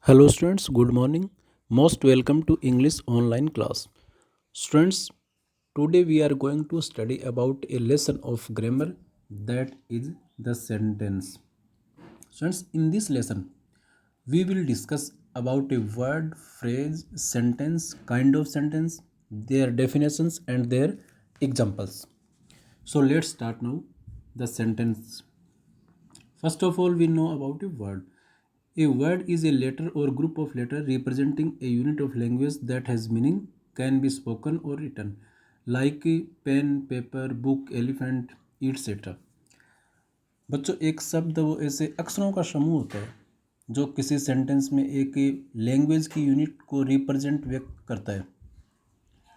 Hello students, good morning. Most welcome to English online class. Students, today we are going to study about a lesson of grammar that is the sentence. Students, in this lesson we will discuss about a word, phrase, sentence, kind of sentence, their definitions and their examples. So let's start now the sentence. First of all, we know about a word. A word is a letter or group of letters representing a unit of language that has meaning, can be spoken or written, like pen, paper, book, elephant, etc. बच्चों, एक शब्द वो ऐसे अक्षरों का समूह होता है जो किसी सेंटेंस में एक लैंग्वेज की यूनिट को रिप्रेजेंट व्यक्त करता है,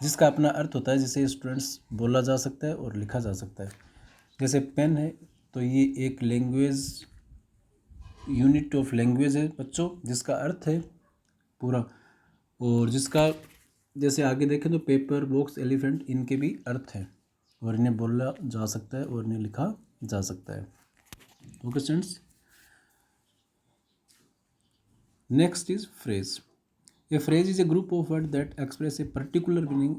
जिसका अपना अर्थ होता है, जिसे स्टूडेंट्स बोला जा सकता है और लिखा जा सकता है। जैसे पेन है तो ये एक लैंग्वेज यूनिट ऑफ लैंग्वेज है बच्चों, जिसका अर्थ है पूरा, और जिसका जैसे आगे देखें तो पेपर, बॉक्स, एलिफेंट, इनके भी अर्थ हैं और इन्हें बोला जा सकता है और इन्हें लिखा जा सकता है। Okay students, next is phrase. A phrase is a group of word that express a particular meaning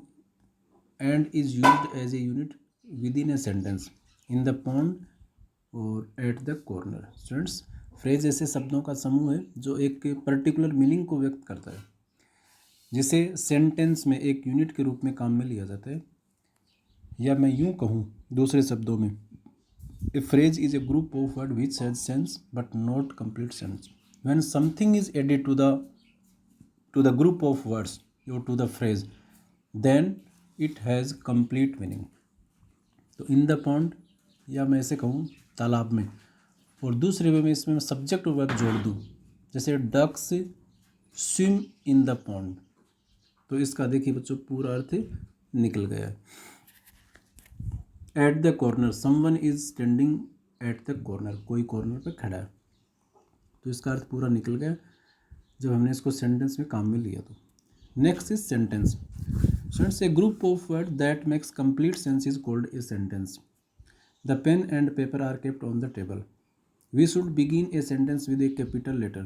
and is used as a unit within a sentence in the point और at the corner. Students, phrase ऐसे शब्दों का समूह है जो एक particular meaning को व्यक्त करता है, जिसे सेंटेंस में एक यूनिट के रूप में काम में लिया जाता है। या मैं यूं कहूं दूसरे शब्दों में, a phrase is a group of word which has sense but not complete sense. When something is added to the group of words और to the phrase, then it has complete meaning. तो in the pond, या मैं ऐसे कहूँ तालाब में, और दूसरे वे में इसमें मैं सब्जेक्ट वर्ब जोड़ दूँ, जैसे ducks swim in the pond, तो इसका देखिए बच्चों पूरा अर्थ निकल गया है। At the corner, someone is standing at the corner, कोई कॉर्नर पर खड़ा है, तो इसका अर्थ पूरा निकल गया जब हमने इसको सेंटेंस में काम में लिया। तो next is sentence. Sentence, a group of word that makes complete sense is called a sentence. The pen and paper are kept on the table. We should begin a sentence with a capital letter.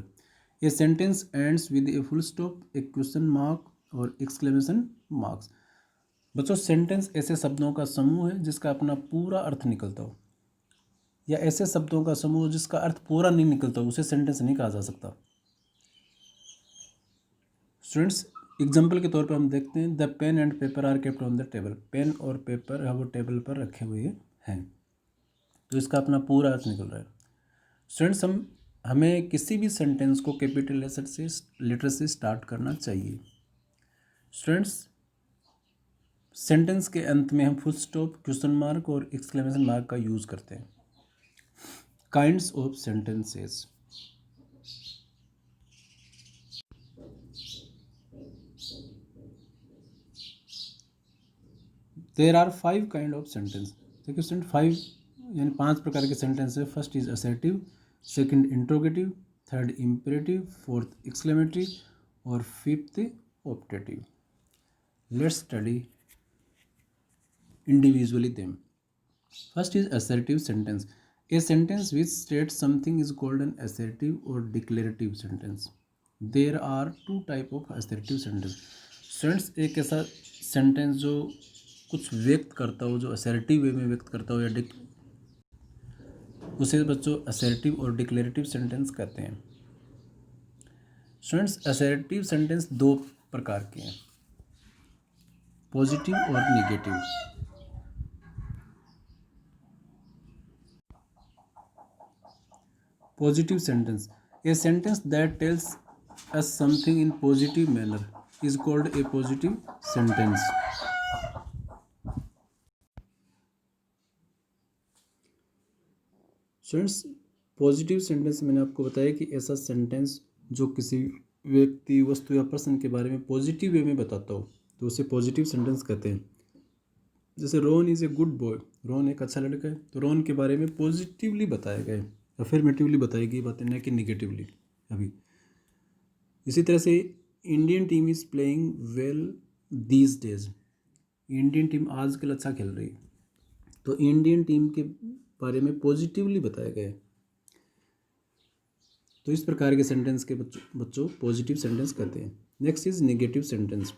A sentence ends with a full stop, a question mark और exclamation marks. बच्चों, sentence ऐसे शब्दों का समूह है जिसका अपना पूरा अर्थ निकलता हो, या ऐसे शब्दों का समूह जिसका अर्थ पूरा नहीं निकलता हो, उसे सेंटेंस नहीं कहा जा सकता। स्टूडेंट्स, एग्जाम्पल के तौर पर हम देखते हैं, the pen and paper are kept on the table. Pen और पेपर वो टेबल पर रखे हुए हैं, तो इसका अपना पूरा अर्थ निकल रहा है। स्टूडेंट्स, हमें किसी भी सेंटेंस को कैपिटल लेटर से स्टार्ट करना चाहिए। स्टूडेंट्स, सेंटेंस के अंत में हम फुल स्टॉप, क्वेश्चन मार्क और एक्सक्लेमेशन मार्क का यूज करते हैं। Kinds of sentences. There are 5 kind of sentence. देखिए स्टूडेंट, 5 यानी 5 प्रकार के सेंटेंस है। First is assertive, second interrogative, third imperative, fourth exclamatory और fifth optative. Let's study individually them. First is assertive sentence. A sentence which states something is called an assertive or declarative sentence. There are 2 type of assertive sentence. Students, एक ऐसा sentence जो कुछ व्यक्त करता हो, जो assertive वे में व्यक्त करता हो, या उसे बच्चों असर्टिव और डिक्लेरेटिव सेंटेंस कहते हैं। स्टूडेंट्स, असर्टिव सेंटेंस 2 प्रकार के हैं, पॉजिटिव और negative. Positive sentence. A sentence that tells us something in positive manner is called a positive sentence. Students, positive sentence मैंने आपको बताया कि ऐसा सेंटेंस जो किसी व्यक्ति, वस्तु या पर्सन के बारे में पॉजिटिव वे में बताता हो, तो उसे पॉजिटिव सेंटेंस कहते हैं। जैसे Rohan is a good boy, Rohan एक अच्छा लड़का है, तो रोहन के बारे में पॉजिटिवली बताया गया है, अफर्मेटिवली बताई गई बातें, न कि निगेटिवली। अभी इसी तरह से Indian team is playing well these days. Indian team आजकल अच्छा खेल रही है, तो इंडियन टीम के बारे में पॉजिटिवली बताया गया है। तो इस प्रकार के सेंटेंस के बच्चों पॉजिटिव सेंटेंस कहते हैं। Next is negative sentence.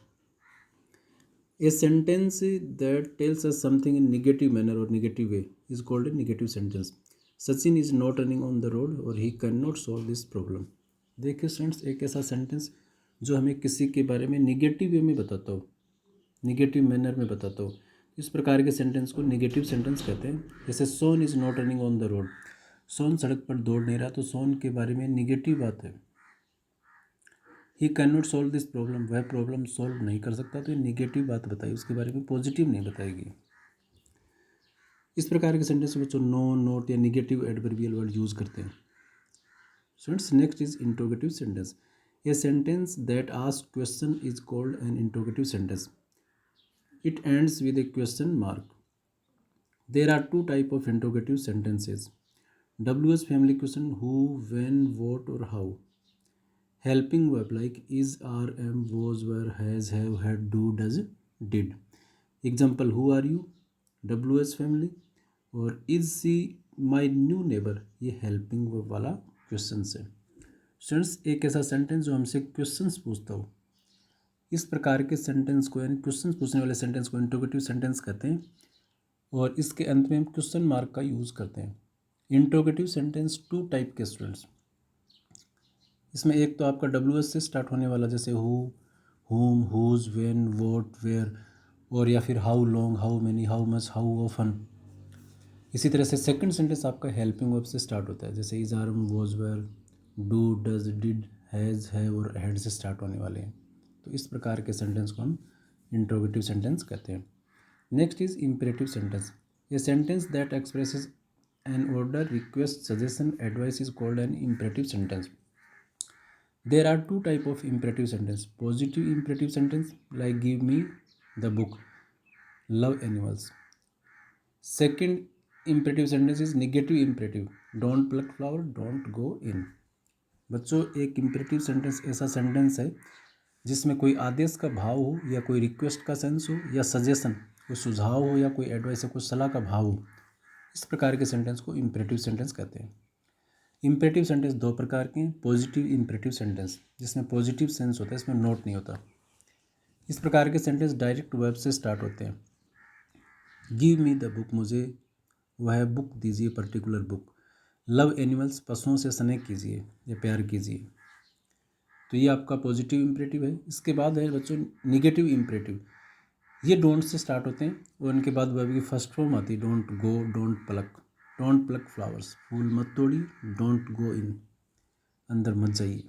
A sentence that tells us something in negative manner or negative way is called a negative sentence. Sachin is not running on the road or he cannot solve this problem. देखिए students, एक ऐसा sentence जो हमें किसी के बारे में negative वे में बताता हो, निगेटिव मैनर में बताता हो, इस प्रकार के सेंटेंस को निगेटिव सेंटेंस कहते हैं। जैसे Sohan is not running on the road, Sohan सड़क पर दौड़ नहीं रहा, तो सोन के बारे में निगेटिव बात है। He can not solve this problem, वह प्रॉब्लम सॉल्व नहीं कर सकता, तो ये निगेटिव बात बताई, उसके बारे में पॉजिटिव नहीं बताएगी। इस प्रकार के सेंटेंस में बच्चों नो, नोट या निगेटिव एडवर्बियल वर्ड यूज करते हैं। Students, next is interrogative sentence. A sentence that ask question is called N interrogative sentence. It ends with a question mark. There are two types of interrogative sentences. WH family question: who, when, what or how. Helping verb like is, are, am, was, were, has, have, had, do, does, did. Example: who are you? WH family. और is she my new neighbor, ये helping verb वाला question है। Students, एक ऐसा sentence जो हमसे questions पूछता हो, इस प्रकार के सेंटेंस को यानी क्वेश्चन पूछने वाले सेंटेंस को इंट्रोगेटिव सेंटेंस कहते हैं। और इसके अंत में हम क्वेश्चन मार्क का यूज़ करते हैं। इंट्रोगेटिव सेंटेंस टू टाइप के स्टूडेंट्स, इसमें एक तो आपका WH से स्टार्ट होने वाला, जैसे हु, हुम, हुज, व्हेन, व्हाट, वेयर, और या फिर how long, how many, how much, how often. इसी तरह से सेकंड सेंटेंस आपका हेल्पिंग वर्ब से स्टार्ट होता है, जैसे is, are, was, were, do, does, did, has, have और हैड से स्टार्ट होने वाले हैं। तो इस प्रकार के सेंटेंस को हम इंट्रोगेटिव सेंटेंस कहते हैं। Next is imperative sentence. A sentence that expresses an order, request, suggestion, advice is called an imperative sentence. There are two types of imperative sentence. Positive imperative sentence like give me the book, love animals. Second imperative sentence is negative imperative. Don't pluck flower, don't go in. बच्चों, एक imperative sentence ऐसा sentence है जिसमें कोई आदेश का भाव हो या कोई रिक्वेस्ट का सेंस हो या सजेशन, कोई सुझाव हो या कोई एडवाइस या कोई सलाह का भाव हो, इस प्रकार के सेंटेंस को imperative sentence कहते हैं। इम्पेरेटिव सेंटेंस दो प्रकार के हैं। पॉजिटिव इम्पेरेटिव सेंटेंस जिसमें पॉजिटिव सेंस होता है, इसमें नोट नहीं होता। इस प्रकार के सेंटेंस डायरेक्ट वर्ब से स्टार्ट होते हैं। गिव मी द बुक, मुझे वह बुक दीजिए, पर्टिकुलर बुक। लव एनिमल्स, पशुओं से स्नेह कीजिए या प्यार कीजिए। तो ये आपका पॉजिटिव इम्पेरेटिव है। इसके बाद है बच्चों निगेटिव इम्पेरेटिव। ये डोंट से स्टार्ट होते हैं और उनके बाद वर्ब की फर्स्ट फॉर्म आती है don't go, don't pluck, don't pluck flowers, फूल मत तोड़िए, डोंट गो इन, अंदर मत जाइए।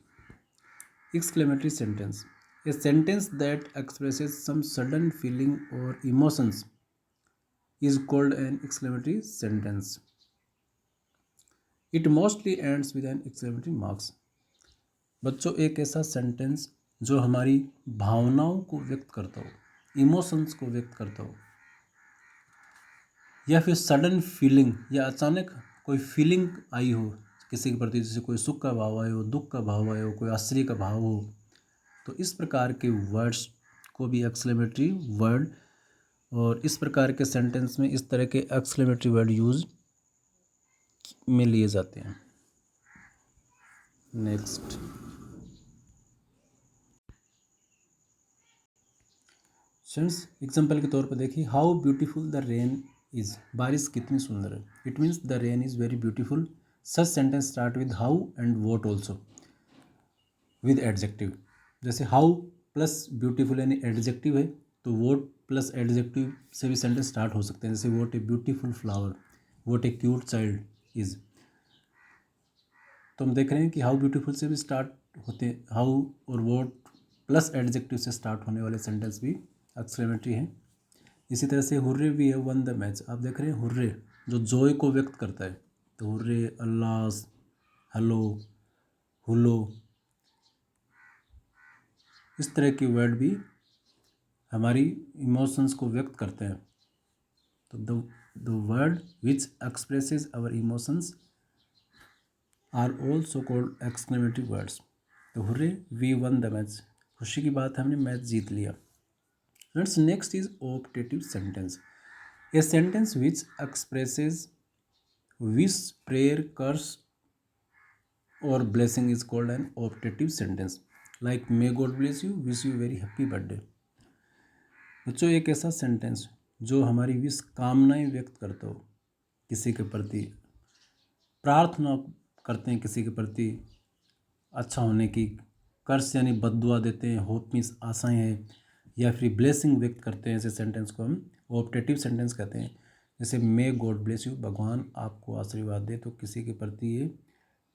Exclamatory sentence, a sentence that expresses some sudden feeling और emotions is called an exclamatory sentence. It mostly ends with an exclamatory marks. बच्चों, एक ऐसा सेंटेंस जो हमारी भावनाओं को व्यक्त करता हो, इमोशंस को व्यक्त करता हो, या फिर सडन फीलिंग या अचानक कोई फीलिंग आई हो किसी के प्रति, जैसे कोई सुख का भाव आए हो, दुख का भाव आए हो, कोई आश्चर्य का भाव हो, तो इस प्रकार के वर्ड्स को भी एक्सक्लेमेटरी वर्ड, और इस प्रकार के सेंटेंस में इस तरह के एक्सक्लेमेटरी वर्ड यूज में लिए जाते हैं। नेक्स्ट, फ्रेंड्स, एग्जाम्पल के तौर पर देखिए, how beautiful the rain is, बारिश कितनी सुंदर है। It means the rain is very beautiful. Such sentence start with how and what also with adjective. जैसे हाउ प्लस ब्यूटीफुल यानी एडजेक्टिव है, तो वॉट प्लस एडजेक्टिव से भी सेंटेंस स्टार्ट हो सकते हैं। जैसे what a beautiful flower, what A cute child is. तो हम देख रहे हैं कि हाउ ब्यूटीफुल से भी स्टार्ट होते हैं, हाउ और वॉट प्लस एडजेक्टिव से स्टार्ट होने वाले सेंटेंस भी एक्सक्लेमेटरी हैं। इसी तरह से hurray we have won the match, आप देख रहे हैं हुर्रे जो जॉय को व्यक्त करता है, तो हुर्रे, अल्लाह, हेलो, हुलो, इस तरह के वर्ड भी हमारी इमोशंस को व्यक्त करते हैं। तो the word which expresses our emotions are also called exclamatory words. तो hurray we won the match, खुशी की बात है, हमने मैच जीत लिया। Friends, next is optative sentence. A sentence which expresses wish, prayer, curse और blessing is called an optative sentence like may God bless you, wish you very happy birthday. बच्चों एक ऐसा सेंटेंस जो हमारी विश कामनाएं व्यक्त करता हो, किसी के प्रति प्रार्थना करते हैं, किसी के प्रति अच्छा होने की, कर्स यानी बद्दुआ देते हैं, होप मीन्स आशाएं हैं, या फिर ब्लेसिंग व्यक्त करते हैं, ऐसे सेंटेंस को हम ऑप्टेटिव सेंटेंस कहते हैं। जैसे मे गॉड ब्लेस यू, भगवान आपको आशीर्वाद दे, तो किसी के प्रति ये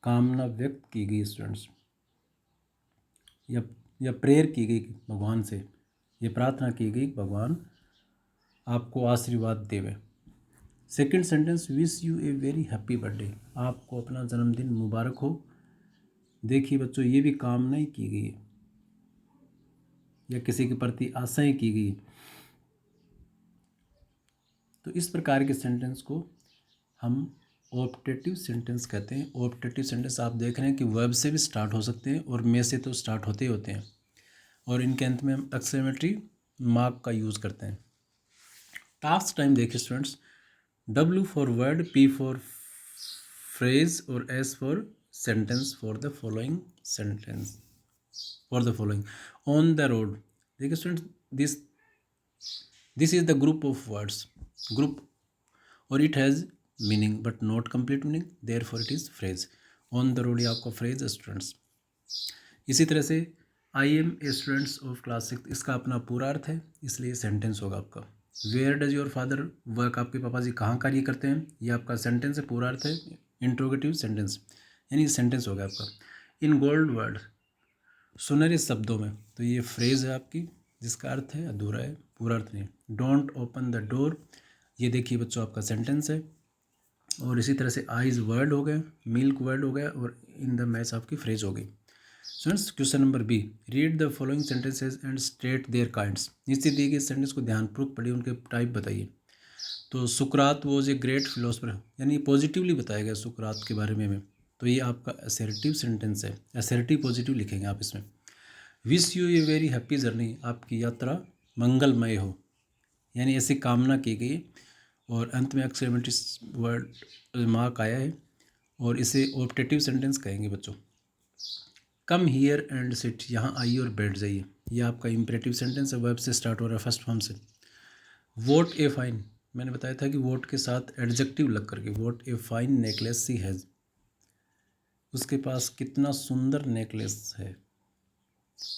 कामना व्यक्त की गई स्टूडेंट्स, या प्रेयर की गई भगवान से, ये प्रार्थना की गई भगवान आपको आशीर्वाद देवे। Second sentence wish U a very happy birthday, आपको अपना जन्मदिन मुबारक हो। देखिए बच्चों ये भी कामनाएं की गई है या किसी के प्रति आशाएं की गई। तो इस प्रकार के सेंटेंस को हम ऑप्टेटिव सेंटेंस कहते हैं। ऑप्टेटिव सेंटेंस आप देख रहे हैं कि वर्ब से भी स्टार्ट हो सकते हैं और मे से तो स्टार्ट होते ही होते हैं, और इनके अंत में हम एक्सक्लेमेटरी मार्क का यूज़ करते हैं। टास्क टाइम देखिए students, W for word, P for phrase और S for sentence for the following sentence for the following. On the road, देखिए students this is the group of words, group, और it has meaning but not complete meaning, therefore it is phrase. On the road ये आपका phrase है students. इसी तरह से I am a students of class 6, इसका अपना पूरा अर्थ है, इसलिए सेंटेंस होगा आपका। Where does your father work, आपके पापा जी कहाँ कार्य करते हैं, ये आपका सेंटेंस है, पूरा अर्थ है, इंट्रोगेटिव सेंटेंस, यानी सेंटेंस होगा आपका। इन गोल्ड वर्ड, सुनहरे शब्दों में, तो ये फ्रेज है आपकी, जिसका अर्थ है अधूरा है, पूरा अर्थ नहीं। डोंट ओपन द डोर, ये देखिए बच्चों आपका सेंटेंस है। और इसी तरह से आइज वर्ड हो गया, मिल्क वर्ड हो गया, और इन द मैच आपकी फ्रेज हो गई। Students question number B, read the following sentences and state their kinds, नीचे दिए गए सेंटेंस को ध्यानपूर्वक पढ़िए, उनके टाइप बताइए। तो सुकरात वॉज ए ग्रेट फिलोसफर, यानी पॉजिटिवली बताया गया सुकरात के बारे में, तो ये आपका असर्टिव सेंटेंस है, असर्टिव पॉजिटिव लिखेंगे आप इसमें। Wish U a very happy journey, आपकी यात्रा मंगलमय हो, यानी ऐसी कामना की गई, और अंत में एक्सक्लेमेटरी वर्ड मार्क आया है, और इसे ऑप्टेटिव सेंटेंस कहेंगे बच्चों। कम हियर एंड सिट, यहाँ आइए और बैठ जाइए, यह आपका इम्परेटिव सेंटेंस है, वर्ब से स्टार्ट हो रहा है, फर्स्ट फॉर्म से। वोट ए फाइन, मैंने बताया था कि वोट के साथ एडजेक्टिव लग करके, what a fine necklace she has, उसके पास कितना सुंदर नेकलेस है,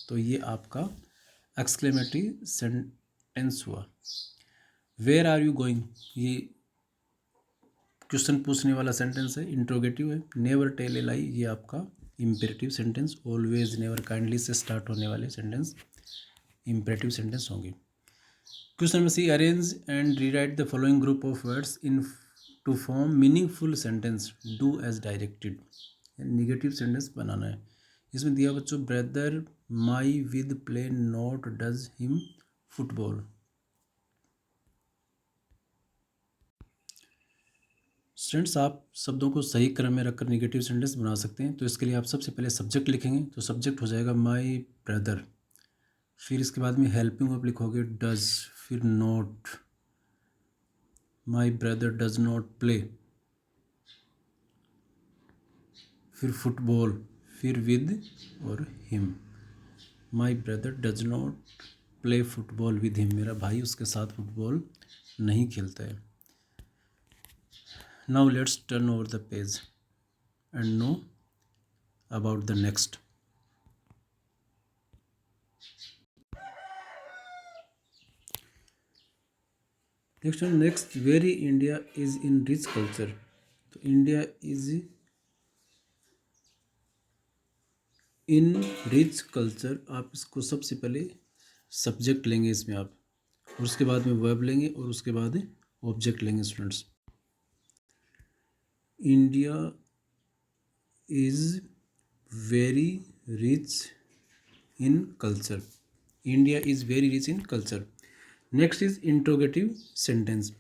तो ये आपका एक्सक्लेमेटरी सेंटेंस हुआ। वेयर आर यू गोइंग, ये क्वेश्चन पूछने वाला सेंटेंस है, इंट्रोगेटिव है। नेवर टेल ए लाई, ये आपका imperative sentence, always never kindly से स्टार्ट होने वाले सेंटेंस इम्पेरेटिव सेंटेंस होंगे। Question number C, arrange and rewrite the following group of words in to form meaningful sentence, do as directed, negative sentence बनाना है। इसमें दिया बच्चों, brother my with play not does him football. Students आप शब्दों को सही क्रम में रखकर निगेटिव सेंटेंस बना सकते हैं। तो इसके लिए आप सबसे पहले सब्जेक्ट लिखेंगे, तो सब्जेक्ट हो जाएगा माई ब्रदर, फिर इसके बाद में हेल्पिंग वर्ब लिखोगे डज, फिर not, my brother does not play, फिर फुटबॉल, फिर विद और him. My brother does not play football with him, मेरा भाई उसके साथ फुटबॉल नहीं खेलता है। Now let's turn over the page and know about the next. Next, very India is in rich culture. तो India is in rich culture, आप इसको सबसे पहले सब्जेक्ट लेंगे इसमें आप, और उसके बाद में वर्ब लेंगे, और उसके बाद ऑब्जेक्ट लेंगे students. India is very rich in culture, India is very rich in culture. Next is interrogative sentence.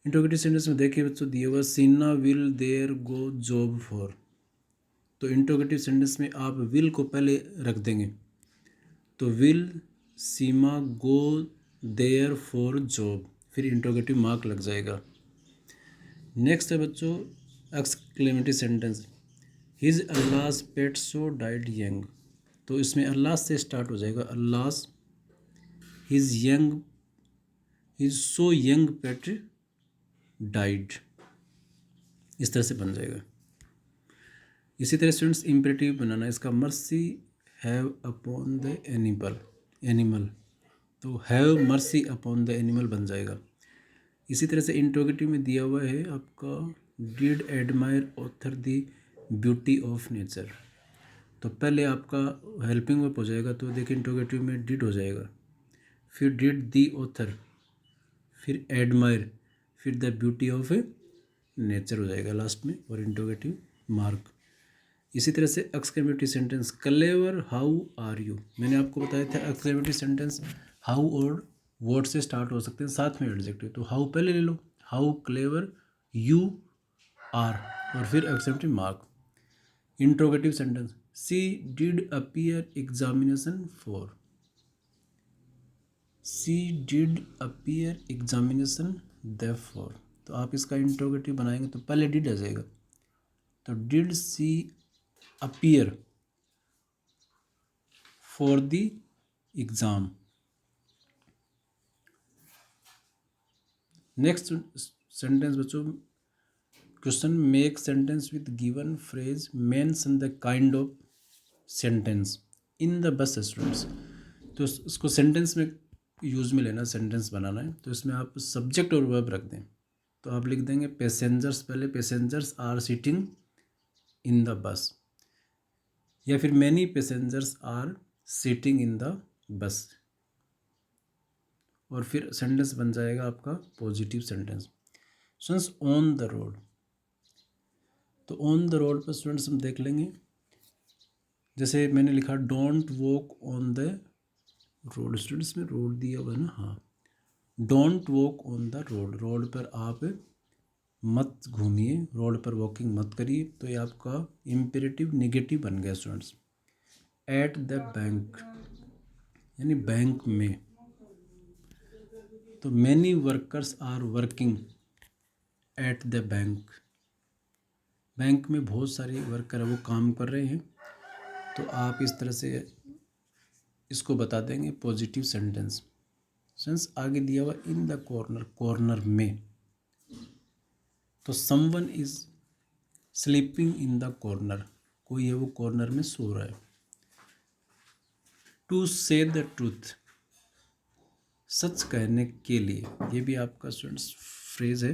Interrogative sentence में देखिए बच्चों दिया हुआ, Seena will there go job for, तो इंट्रोगेटिव सेंटेंस में आप विल को पहले रख देंगे, तो will Seema go there for job, फिर इंट्रोगेटिव मार्क लग जाएगा। नेक्स्ट है बच्चों एक्सक्लेमेटरी सेंटेंस, हिज अल्लाह's पेट सो डाइड यंग, तो इसमें अल्लाह से स्टार्ट हो जाएगा, अल्लाह's हिज सो यंग पेट डाइड, इस तरह से बन जाएगा। इसी तरह स्टूडेंट्स इम्परेटिव बनाना, इसका mercy have upon the animal, तो have mercy upon the animal बन जाएगा। इसी तरह से इंट्रोगेटिव में दिया हुआ है आपका did admire author the beauty of nature, तो पहले आपका हेल्पिंग वर्ब हो जाएगा, तो देखिए इंट्रोगेटिव में डिड हो जाएगा, फिर डिड दी ऑथर, फिर एडमायर, फिर द ब्यूटी ऑफ नेचर हो जाएगा लास्ट में, और इंट्रोगेटिव मार्क। इसी तरह से exclamatory sentence clever how are you, मैंने आपको बताया था एक्सक्लेमेटरी सेंटेंस हाउ और वर्ड से स्टार्ट हो सकते हैं, साथ में एडजेक्टिव, तो हाउ पहले ले लो, हाउ क्लेवर यू आर, और फिर exclamatory mark. Interrogative sentence she did appear examination for, she did appear examination therefore, तो आप इसका इंट्रोगेटिव बनाएंगे तो पहले डिड आ जाएगा, तो did she appear for the exam. Next sentence बच्चों, question make sentence with given phrase, mention the kind of sentence in the bus students, तो इसको सेंटेंस में यूज़ में लेना, सेंटेंस बनाना है, तो इसमें आप सब्जेक्ट और वर्ब रख दें, तो आप लिख देंगे पैसेंजर्स, पहले passengers are sitting in the bus, या फिर many passengers are sitting in the bus, और फिर सेंटेंस बन जाएगा आपका positive sentence. Students on the road, तो ऑन द रोड पर स्टूडेंट्स हम देख लेंगे, जैसे मैंने लिखा don't walk on the road, students में रोड दिया हुआ है ना, हाँ, don't walk on the road, road पर आप मत घूमिए, रोड पर वॉकिंग मत करिए, तो ये आपका इम्पेरेटिव नेगेटिव बन गया स्टूडेंट्स। एट द बैंक यानी बैंक में, तो many workers are working at the bank, bank में बहुत सारे वर्कर वो काम कर रहे हैं, तो आप इस तरह से इसको बता देंगे पॉजिटिव सेंटेंस। सेंस आगे दिया हुआ इन द कॉर्नर, कॉर्नर में, तो someone is sleeping in the corner, कोई है वो कॉर्नर में सो रहा है। टू से द ट्रूथ, सच कहने के लिए, ये भी आपका स्टूडेंट्स फ्रेज है,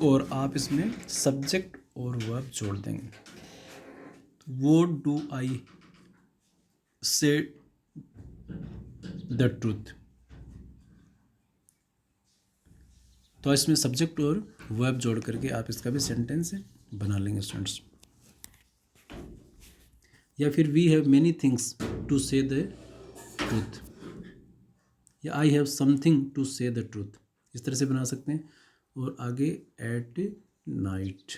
और आप इसमें सब्जेक्ट और वर्ब जोड़ देंगे। वो डू आई से द ट्रूथ, तो इसमें सब्जेक्ट और वर्ब जोड़ करके आप इसका भी सेंटेंस बना लेंगे स्टूडेंट्स। या फिर we have many things to say the truth, या I have something to say the truth, इस तरह से बना सकते हैं। और आगे एट नाइट,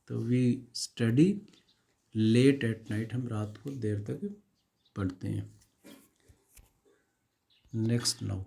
तो we study late at night, हम रात को देर तक पढ़ते हैं। Next now